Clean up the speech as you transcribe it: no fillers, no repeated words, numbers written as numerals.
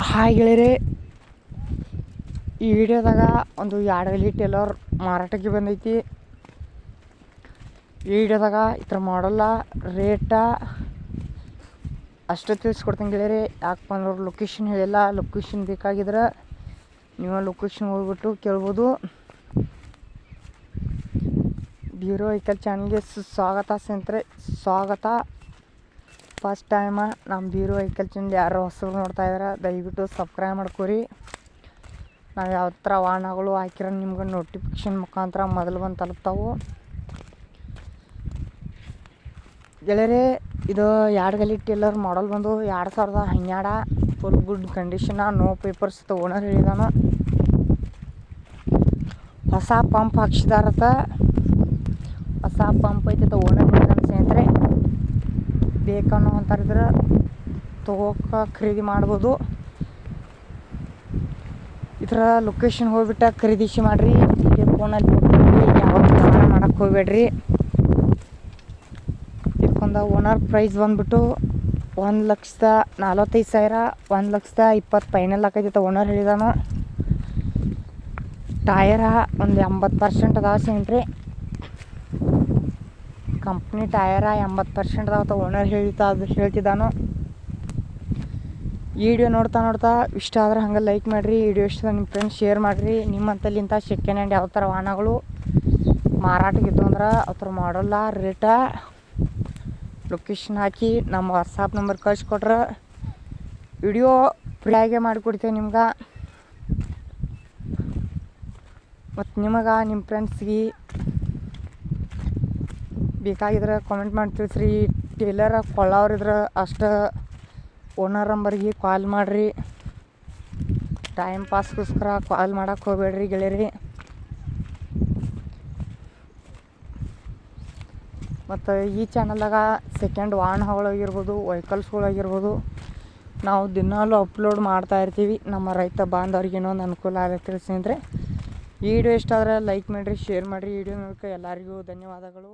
Hi ಗೆಳೆಯರೆ, ಈ ವಿಡಿಯೋದಾಗ ಒಂದು ಯಾಡಗಲಿ ಟೇಲರ್ ಮಾರಾಟಕ್ಕೆ ಬಂದೈತಿ. ಈ ವಿಡಿಯೋದಾಗ ಈ ಥರ ಮಾಡಲ್ಲ, ರೇಟ ಅಷ್ಟು ತಿಳಿಸ್ಕೊಡ್ತೀನಿ ಗೆಳೆಯರೆ. ಯಾಕಪ್ಪ ಅಂದ್ರೆ ಲೊಕೇಶನ್ ಹೇಳಿಲ್ಲ. ಲೊಕೇಶನ್ ಬೇಕಾಗಿದ್ರೆ ನೀವು ಲೊಕೇಶನ್ ಹೋಗ್ಬಿಟ್ಟು ಕೇಳ್ಬೋದು. ಬ್ಯೂರೋ ವೆಹಿಕಲ್ ಚಾನಲ್ಗೆ ಸ್ವಾಗತ ಸ್ನೇಹಿತರೆ, ಸ್ವಾಗತ. ಫಸ್ಟ್ ಟೈಮ ನಮ್ಮ ಬ್ಯೂರೋ ವೆಹಿಕಲ್ ಚಾನಲ್ ಯಾರು ಹೊಸರು ನೋಡ್ತಾ ಇದ್ದಾರೆ ದಯವಿಟ್ಟು ಸಬ್ಸ್ಕ್ರೈಬ್ ಮಾಡ್ಕೊರಿ. ನಾವು ಯಾವ ಥರ ವಾಹನಗಳು ಹಾಕಿರೋ ನಿಮ್ಗೆ ನೋಟಿಫಿಕೇಷನ್ ಮುಖಾಂತರ ಮೊದಲು ಬಂದು ತಲುಪ್ತಾವು ಗೆಳೆಯರೆ. ಇದು ಯಾಡಗಲಿ ಟೇಲರ್ ಮಾಡಲ್ ಬಂದು 2012 full good ಕಂಡೀಷನ, no papers owner ಹೇಳಿದಾನ. ಹೊಸ ಪಂಪ್ ಹಾಕ್ಸಿದಾರತ್ತ, ಹೊಸ ಪಂಪ್ ಐತೆ ಓನರ್ ಹೇಳಿದಾನ ಸ್ನೇಹಿತರೆ. ಬೇಕನ್ನೋ ಅಂತಾರಿದ್ರೆ ತೊಗೋಕೆ ಖರೀದಿ ಮಾಡ್ಬೋದು. ಈ ಥರ ಲೊಕೇಶನ್ ಹೋಗ್ಬಿಟ್ಟು ಖರೀದಿಸಿ ಮಾಡಿರಿ. ಇದೇ ಫೋನಲ್ಲಿ ಯಾವಾಗ ಮಾಡೋಕ್ಕೆ ಹೋಗ್ಬೇಡ್ರಿ. ಇದಕ್ಕೊಂದು ಓನರ್ ಪ್ರೈಸ್ ಬಂದುಬಿಟ್ಟು 1,45,000, 1,20,000 ಫೈನಲ್ ಆಕೈತಿ ಓನರ್ ಹೇಳಿದಾನು. ಟಯರ ಒಂದು 80% ಅದಾವ ಸ್ನೇಹಿತರೆ. ಕಂಪ್ನಿ ಟಯರ 80% ಅದಾವ ಓನರ್ ಹೇಳ್ತಿದ್ದಾನು. ಈ ವಿಡಿಯೋ ನೋಡ್ತಾ ಇಷ್ಟ ಆದ್ರೆ ಹಂಗೆ ಲೈಕ್ ಮಾಡಿರಿ. ವಿಡಿಯೋ ಇಷ್ಟ ನಿಮ್ಮ ಫ್ರೆಂಡ್ಸ್ ಶೇರ್ ಮಾಡಿರಿ. ನಿಮ್ಮಂತಲ್ಲಿಂಥ ಸೆಕೆಂಡ್ ಹ್ಯಾಂಡ್ ಯಾವ ಥರ ವಾಹನಗಳು ಮಾರಾಟಕ್ಕಿದ್ದು ಅಂದ್ರೆ ಆ ಥರ ಮಾಡಲ್ಲ, ರೇಟ ಲೊಕೇಶನ್ ಹಾಕಿ ನಮ್ಮ ವಾಟ್ಸಾಪ್ ನಂಬರ್ ಕಳಿಸ್ಕೊಟ್ರೆ ವಿಡಿಯೋ ಫ್ರೀಯಾಗೆ ಮಾಡಿಕೊಡ್ತೇವೆ ನಿಮ್ಗೆ. ಮತ್ತು ನಿಮಗೆ ನಿಮ್ಮ ಫ್ರೆಂಡ್ಸ್ಗೆ ಬೇಕಾಗಿದ್ರೆ ಕಾಮೆಂಟ್ ಮಾಡಿ ತಿಳಿಸ್ರಿ. ಟೇಲರ್ ಕೊಳ್ಳೋರಿದ್ರೆ ಅಷ್ಟು ಓನರ್ ನಂಬರ್ಗೆ ಕಾಲ್ ಮಾಡಿರಿ. ಟೈಮ್ ಪಾಸ್ಗೋಸ್ಕರ ಕಾಲ್ ಮಾಡೋಕ್ಕೆ ಹೋಗ್ಬೇಡ್ರಿ ಗೆಳೆಯರಿ. ಮತ್ತು ಈ ಚಾನಲ್ದಾಗ ಸೆಕೆಂಡ್ ವಾಹನಗಳಾಗಿರ್ಬೋದು, ವೆಹಿಕಲ್ಸ್ಗಳಾಗಿರ್ಬೋದು ನಾವು ದಿನಾಲೂ ಅಪ್ಲೋಡ್ ಮಾಡ್ತಾಯಿರ್ತೀವಿ. ನಮ್ಮ ರೈತ ಬಾಂಧವ್ರಿಗೆ ಏನೊಂದು ಅನುಕೂಲ ಆಗುತ್ತೆ ಸ್ನೇಹಿತರೆ. ಈ ವಿಡಿಯೋ ಇಷ್ಟ ಆದರೆ ಲೈಕ್ ಮಾಡಿರಿ, ಶೇರ್ ಮಾಡಿರಿ. ವಿಡಿಯೋ ನೋಡೋಕ್ಕೆ ಎಲ್ಲರಿಗೂ ಧನ್ಯವಾದಗಳು.